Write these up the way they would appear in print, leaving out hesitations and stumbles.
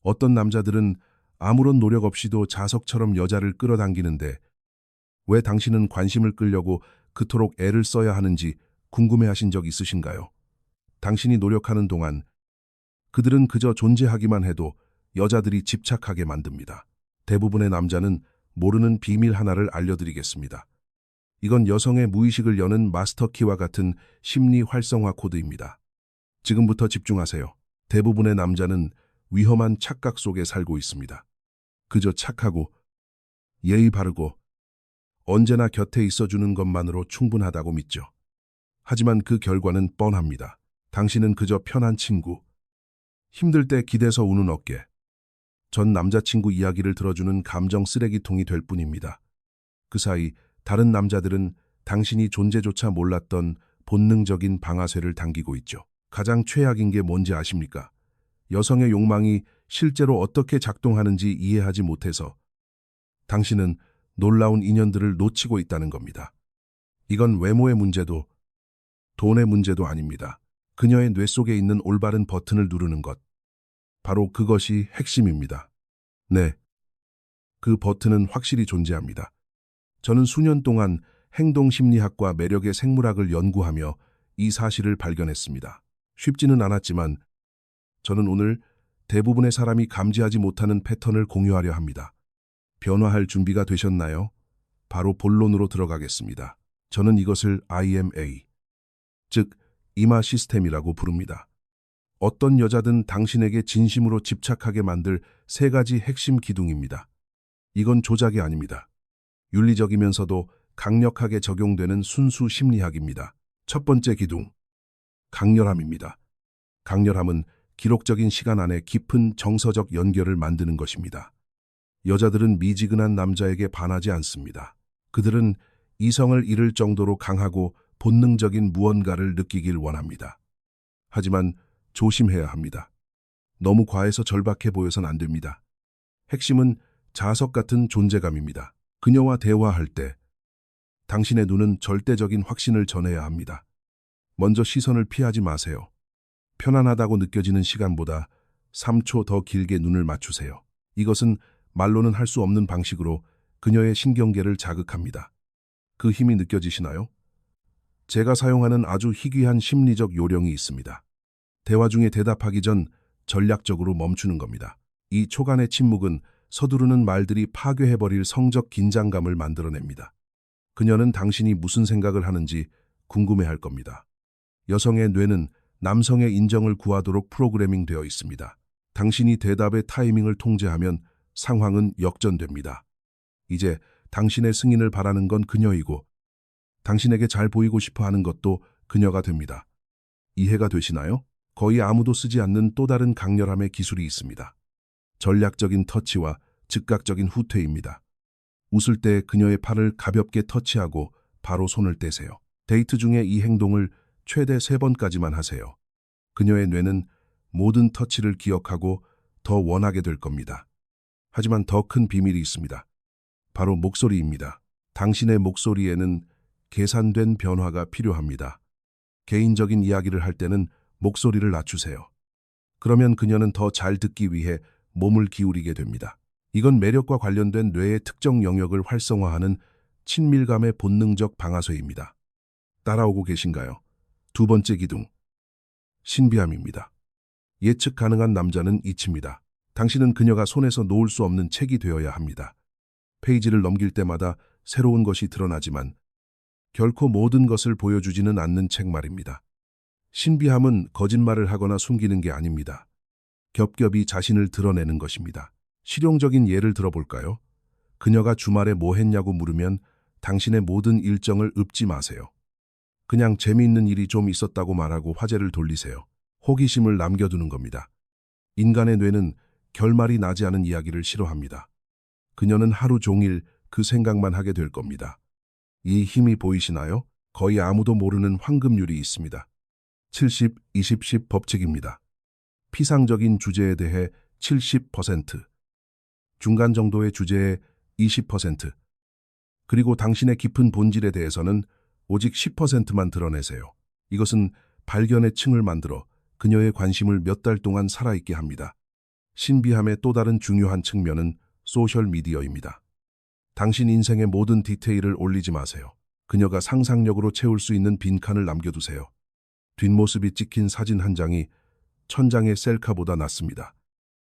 어떤 남자들은 아무런 노력 없이도 자석처럼 여자를 끌어당기는데 왜 당신은 관심을 끌려고 그토록 애를 써야 하는지 궁금해하신 적 있으신가요? 당신이 노력하는 동안 그들은 그저 존재하기만 해도 여자들이 집착하게 만듭니다. 대부분의 남자는 모르는 비밀 하나를 알려드리겠습니다. 이건 여성의 무의식을 여는 마스터키와 같은 심리 활성화 코드입니다. 지금부터 집중하세요. 대부분의 남자는 위험한 착각 속에 살고 있습니다. 그저 착하고 예의 바르고 언제나 곁에 있어주는 것만으로 충분하다고 믿죠. 하지만 그 결과는 뻔합니다. 당신은 그저 편한 친구, 힘들 때 기대서 우는 어깨, 전 남자친구 이야기를 들어주는 감정 쓰레기통이 될 뿐입니다. 그 사이 다른 남자들은 당신이 존재조차 몰랐던 본능적인 방아쇠를 당기고 있죠. 가장 최악인 게 뭔지 아십니까? 여성의 욕망이 실제로 어떻게 작동하는지 이해하지 못해서 당신은 놀라운 인연들을 놓치고 있다는 겁니다. 이건 외모의 문제도 돈의 문제도 아닙니다. 그녀의 뇌 속에 있는 올바른 버튼을 누르는 것. 바로 그것이 핵심입니다. 네, 그 버튼은 확실히 존재합니다. 저는 수년 동안 행동심리학과 매력의 생물학을 연구하며 이 사실을 발견했습니다. 쉽지는 않았지만 저는 오늘 대부분의 사람이 감지하지 못하는 패턴을 공유하려 합니다. 변화할 준비가 되셨나요? 바로 본론으로 들어가겠습니다. 저는 이것을 IMA, 즉 이마 시스템이라고 부릅니다. 어떤 여자든 당신에게 진심으로 집착하게 만들 세 가지 핵심 기둥입니다. 이건 조작이 아닙니다. 윤리적이면서도 강력하게 적용되는 순수 심리학입니다. 첫 번째 기둥, 강렬함입니다. 강렬함은 기록적인 시간 안에 깊은 정서적 연결을 만드는 것입니다. 여자들은 미지근한 남자에게 반하지 않습니다. 그들은 이성을 잃을 정도로 강하고 본능적인 무언가를 느끼길 원합니다. 하지만 조심해야 합니다. 너무 과해서 절박해 보여선 안 됩니다. 핵심은 자석 같은 존재감입니다. 그녀와 대화할 때 당신의 눈은 절대적인 확신을 전해야 합니다. 먼저 시선을 피하지 마세요. 편안하다고 느껴지는 시간보다 3초 더 길게 눈을 맞추세요. 이것은 말로는 할 수 없는 방식으로 그녀의 신경계를 자극합니다. 그 힘이 느껴지시나요? 제가 사용하는 아주 희귀한 심리적 요령이 있습니다. 대화 중에 대답하기 전 전략적으로 멈추는 겁니다. 이 초간의 침묵은 서두르는 말들이 파괴해버릴 성적 긴장감을 만들어냅니다. 그녀는 당신이 무슨 생각을 하는지 궁금해할 겁니다. 여성의 뇌는 남성의 인정을 구하도록 프로그래밍되어 있습니다. 당신이 대답의 타이밍을 통제하면 상황은 역전됩니다. 이제 당신의 승인을 바라는 건 그녀이고 당신에게 잘 보이고 싶어 하는 것도 그녀가 됩니다. 이해가 되시나요? 거의 아무도 쓰지 않는 또 다른 강렬함의 기술이 있습니다. 전략적인 터치와 즉각적인 후퇴입니다. 웃을 때 그녀의 팔을 가볍게 터치하고 바로 손을 떼세요. 데이트 중에 이 행동을 최대 3번까지만 하세요. 그녀의 뇌는 모든 터치를 기억하고 더 원하게 될 겁니다. 하지만 더 큰 비밀이 있습니다. 바로 목소리입니다. 당신의 목소리에는 계산된 변화가 필요합니다. 개인적인 이야기를 할 때는 목소리를 낮추세요. 그러면 그녀는 더 잘 듣기 위해 몸을 기울이게 됩니다. 이건 매력과 관련된 뇌의 특정 영역을 활성화하는 친밀감의 본능적 방아쇠입니다. 따라오고 계신가요? 두 번째 기둥, 신비함입니다. 예측 가능한 남자는 이칩니다. 당신은 그녀가 손에서 놓을 수 없는 책이 되어야 합니다. 페이지를 넘길 때마다 새로운 것이 드러나지만 결코 모든 것을 보여주지는 않는 책 말입니다. 신비함은 거짓말을 하거나 숨기는 게 아닙니다. 겹겹이 자신을 드러내는 것입니다. 실용적인 예를 들어볼까요? 그녀가 주말에 뭐 했냐고 물으면 당신의 모든 일정을 읊지 마세요. 그냥 재미있는 일이 좀 있었다고 말하고 화제를 돌리세요. 호기심을 남겨두는 겁니다. 인간의 뇌는 결말이 나지 않은 이야기를 싫어합니다. 그녀는 하루 종일 그 생각만 하게 될 겁니다. 이 힘이 보이시나요? 거의 아무도 모르는 황금률이 있습니다. 70, 20, 10 법칙입니다. 피상적인 주제에 대해 70%, 중간 정도의 주제에 20%, 그리고 당신의 깊은 본질에 대해서는 오직 10%만 드러내세요. 이것은 발견의 층을 만들어 그녀의 관심을 몇 달 동안 살아있게 합니다. 신비함의 또 다른 중요한 측면은 소셜미디어입니다. 당신 인생의 모든 디테일을 올리지 마세요. 그녀가 상상력으로 채울 수 있는 빈칸을 남겨두세요. 뒷모습이 찍힌 사진 한 장이 천장의 셀카보다 낫습니다.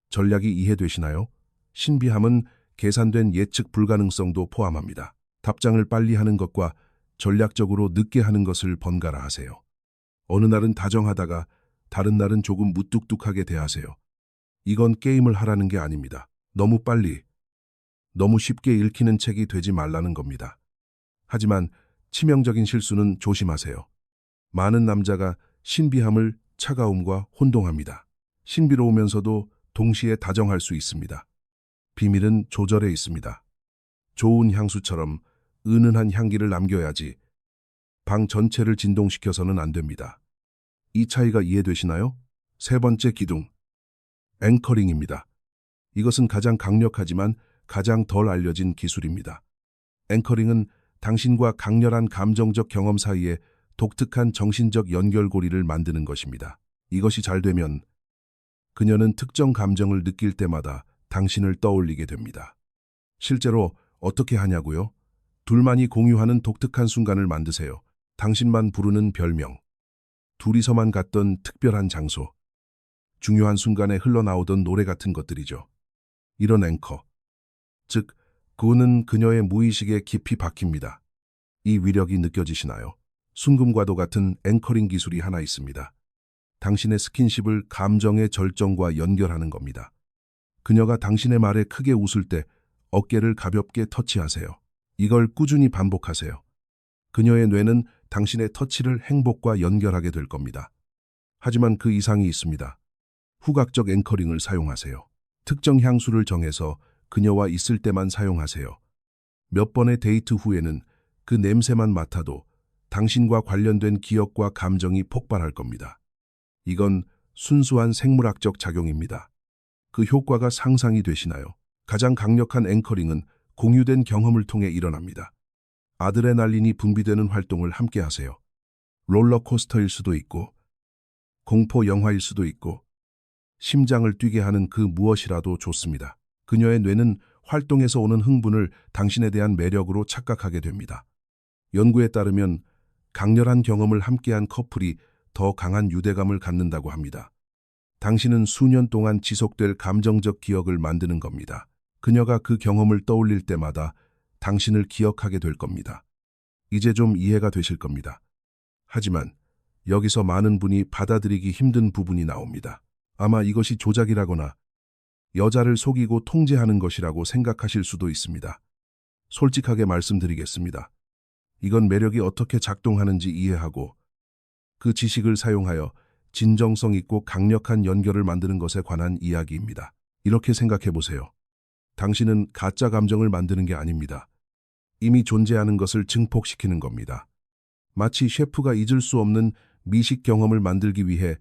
전략이 이해되시나요? 신비함은 계산된 예측 불가능성도 포함합니다. 답장을 빨리 하는 것과 전략적으로 늦게 하는 것을 번갈아 하세요. 어느 날은 다정하다가 다른 날은 조금 무뚝뚝하게 대하세요. 이건 게임을 하라는 게 아닙니다. 너무 빨리, 너무 쉽게 읽히는 책이 되지 말라는 겁니다. 하지만 치명적인 실수는 조심하세요. 많은 남자가 신비함을 차가움과 혼동합니다. 신비로우면서도 동시에 다정할 수 있습니다. 비밀은 조절에 있습니다. 좋은 향수처럼 은은한 향기를 남겨야지 방 전체를 진동시켜서는 안 됩니다. 이 차이가 이해되시나요? 세 번째 기둥, 앵커링입니다. 이것은 가장 강력하지만 가장 덜 알려진 기술입니다. 앵커링은 당신과 강렬한 감정적 경험 사이에 독특한 정신적 연결고리를 만드는 것입니다. 이것이 잘 되면 그녀는 특정 감정을 느낄 때마다 당신을 떠올리게 됩니다. 실제로 어떻게 하냐고요? 둘만이 공유하는 독특한 순간을 만드세요. 당신만 부르는 별명, 둘이서만 갔던 특별한 장소, 중요한 순간에 흘러나오던 노래 같은 것들이죠. 이런 앵커, 즉 그는 그녀의 무의식에 깊이 박힙니다. 이 위력이 느껴지시나요? 순금과도 같은 앵커링 기술이 하나 있습니다. 당신의 스킨십을 감정의 절정과 연결하는 겁니다. 그녀가 당신의 말에 크게 웃을 때 어깨를 가볍게 터치하세요. 이걸 꾸준히 반복하세요. 그녀의 뇌는 당신의 터치를 행복과 연결하게 될 겁니다. 하지만 그 이상이 있습니다. 후각적 앵커링을 사용하세요. 특정 향수를 정해서 그녀와 있을 때만 사용하세요. 몇 번의 데이트 후에는 그 냄새만 맡아도 당신과 관련된 기억과 감정이 폭발할 겁니다. 이건 순수한 생물학적 작용입니다. 그 효과가 상상이 되시나요? 가장 강력한 앵커링은 공유된 경험을 통해 일어납니다. 아드레날린이 분비되는 활동을 함께 하세요. 롤러코스터일 수도 있고, 공포 영화일 수도 있고, 심장을 뛰게 하는 그 무엇이라도 좋습니다. 그녀의 뇌는 활동에서 오는 흥분을 당신에 대한 매력으로 착각하게 됩니다. 연구에 따르면 강렬한 경험을 함께한 커플이 더 강한 유대감을 갖는다고 합니다. 당신은 수년 동안 지속될 감정적 기억을 만드는 겁니다. 그녀가 그 경험을 떠올릴 때마다 당신을 기억하게 될 겁니다. 이제 좀 이해가 되실 겁니다. 하지만 여기서 많은 분이 받아들이기 힘든 부분이 나옵니다. 아마 이것이 조작이라거나 여자를 속이고 통제하는 것이라고 생각하실 수도 있습니다. 솔직하게 말씀드리겠습니다. 이건 매력이 어떻게 작동하는지 이해하고 그 지식을 사용하여 진정성 있고 강력한 연결을 만드는 것에 관한 이야기입니다. 이렇게 생각해 보세요. 당신은 가짜 감정을 만드는 게 아닙니다. 이미 존재하는 것을 증폭시키는 겁니다. 마치 셰프가 잊을 수 없는 미식 경험을 만들기 위해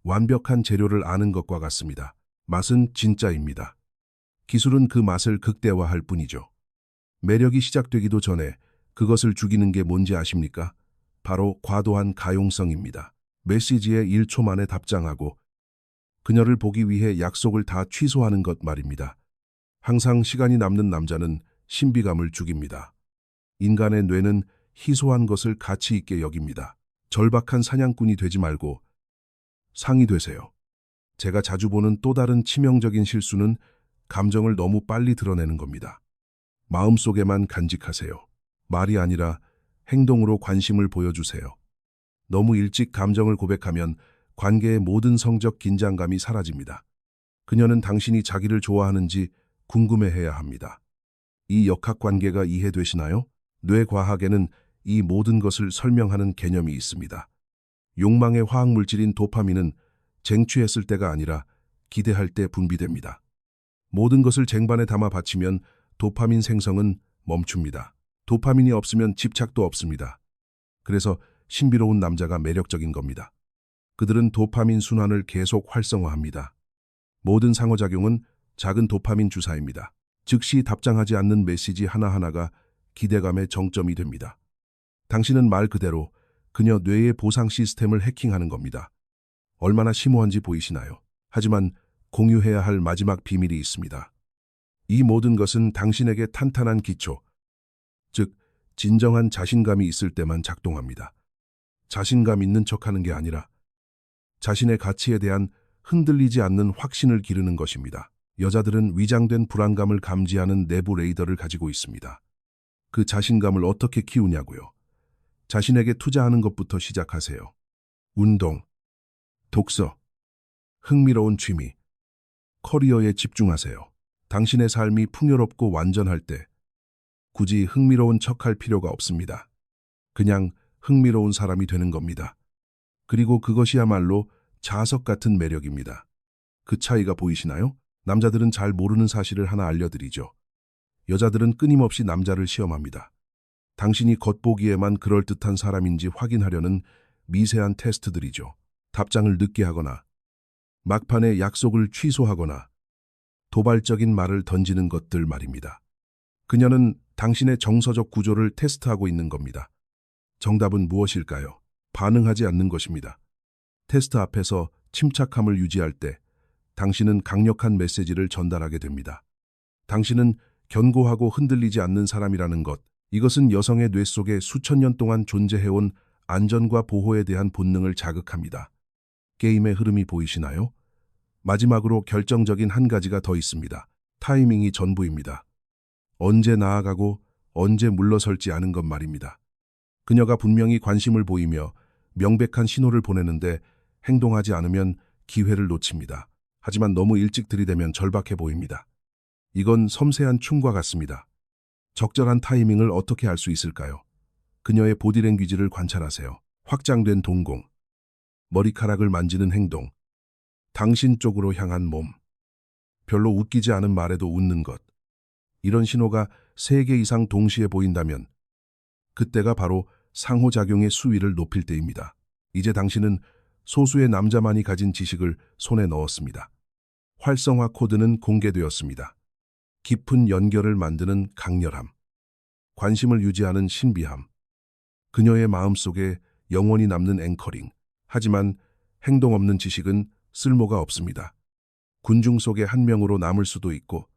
완벽한 재료를 아는 것과 같습니다. 맛은 진짜입니다. 기술은 그 맛을 극대화할 뿐이죠. 매력이 시작되기도 전에 그것을 죽이는 게 뭔지 아십니까? 바로 과도한 가용성입니다. 메시지에 1초 만에 답장하고 그녀를 보기 위해 약속을 다 취소하는 것 말입니다. 항상 시간이 남는 남자는 신비감을 죽입니다. 인간의 뇌는 희소한 것을 가치 있게 여깁니다. 절박한 사냥꾼이 되지 말고 상이 되세요. 제가 자주 보는 또 다른 치명적인 실수는 감정을 너무 빨리 드러내는 겁니다. 마음속에만 간직하세요. 말이 아니라 행동으로 관심을 보여주세요. 너무 일찍 감정을 고백하면 관계의 모든 성적 긴장감이 사라집니다. 그녀는 당신이 자기를 좋아하는지 궁금해해야 합니다. 이 역학관계가 이해되시나요? 뇌과학에는 이 모든 것을 설명하는 개념이 있습니다. 욕망의 화학물질인 도파민은 쟁취했을 때가 아니라 기대할 때 분비됩니다. 모든 것을 쟁반에 담아 바치면 도파민 생성은 멈춥니다. 도파민이 없으면 집착도 없습니다. 그래서 신비로운 남자가 매력적인 겁니다. 그들은 도파민 순환을 계속 활성화합니다. 모든 상호작용은 작은 도파민 주사입니다. 즉시 답장하지 않는 메시지 하나하나가 기대감의 정점이 됩니다. 당신은 말 그대로 그녀 뇌의 보상 시스템을 해킹하는 겁니다. 얼마나 심오한지 보이시나요? 하지만 공유해야 할 마지막 비밀이 있습니다. 이 모든 것은 당신에게 탄탄한 기초, 즉 진정한 자신감이 있을 때만 작동합니다. 자신감 있는 척하는 게 아니라 자신의 가치에 대한 흔들리지 않는 확신을 기르는 것입니다. 여자들은 위장된 불안감을 감지하는 내부 레이더를 가지고 있습니다. 그 자신감을 어떻게 키우냐고요? 자신에게 투자하는 것부터 시작하세요. 운동, 독서, 흥미로운 취미, 커리어에 집중하세요. 당신의 삶이 풍요롭고 완전할 때 굳이 흥미로운 척할 필요가 없습니다. 그냥 흥미로운 사람이 되는 겁니다. 그리고 그것이야말로 자석 같은 매력입니다. 그 차이가 보이시나요? 남자들은 잘 모르는 사실을 하나 알려드리죠. 여자들은 끊임없이 남자를 시험합니다. 당신이 겉보기에만 그럴듯한 사람인지 확인하려는 미세한 테스트들이죠. 답장을 늦게 하거나, 막판에 약속을 취소하거나, 도발적인 말을 던지는 것들 말입니다. 그녀는 당신의 정서적 구조를 테스트하고 있는 겁니다. 정답은 무엇일까요? 반응하지 않는 것입니다. 테스트 앞에서 침착함을 유지할 때 당신은 강력한 메시지를 전달하게 됩니다. 당신은 견고하고 흔들리지 않는 사람이라는 것, 이것은 여성의 뇌 속에 수천 년 동안 존재해온 안전과 보호에 대한 본능을 자극합니다. 게임의 흐름이 보이시나요? 마지막으로 결정적인 한 가지가 더 있습니다. 타이밍이 전부입니다. 언제 나아가고 언제 물러설지 않은 것 말입니다. 그녀가 분명히 관심을 보이며 명백한 신호를 보내는데 행동하지 않으면 기회를 놓칩니다. 하지만 너무 일찍 들이대면 절박해 보입니다. 이건 섬세한 춤과 같습니다. 적절한 타이밍을 어떻게 알 수 있을까요? 그녀의 보디랭귀지를 관찰하세요. 확장된 동공, 머리카락을 만지는 행동, 당신 쪽으로 향한 몸, 별로 웃기지 않은 말에도 웃는 것. 이런 신호가 3개 이상 동시에 보인다면 그때가 바로 상호작용의 수위를 높일 때입니다. 이제 당신은 소수의 남자만이 가진 지식을 손에 넣었습니다. 활성화 코드는 공개되었습니다. 깊은 연결을 만드는 강렬함, 관심을 유지하는 신비함, 그녀의 마음속에 영원히 남는 앵커링. 하지만 행동 없는 지식은 쓸모가 없습니다. 군중 속의 한 명으로 남을 수도 있고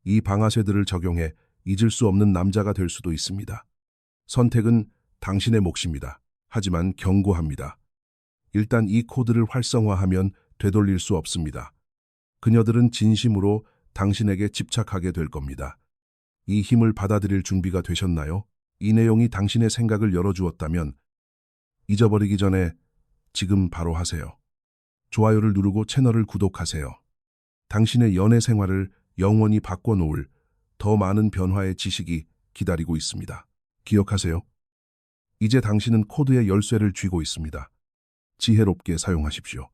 이 방아쇠들을 적용해 잊을 수 없는 남자가 될 수도 있습니다. 선택은 당신의 몫입니다. 하지만 경고합니다. 일단 이 코드를 활성화하면 되돌릴 수 없습니다. 그녀들은 진심으로 당신에게 집착하게 될 겁니다. 이 힘을 받아들일 준비가 되셨나요? 이 내용이 당신의 생각을 열어주었다면 잊어버리기 전에 지금 바로 하세요. 좋아요를 누르고 채널을 구독하세요. 당신의 연애 생활을 영원히 바꿔놓을 더 많은 변화의 지식이 기다리고 있습니다. 기억하세요. 이제 당신은 코드의 열쇠를 쥐고 있습니다. 지혜롭게 사용하십시오.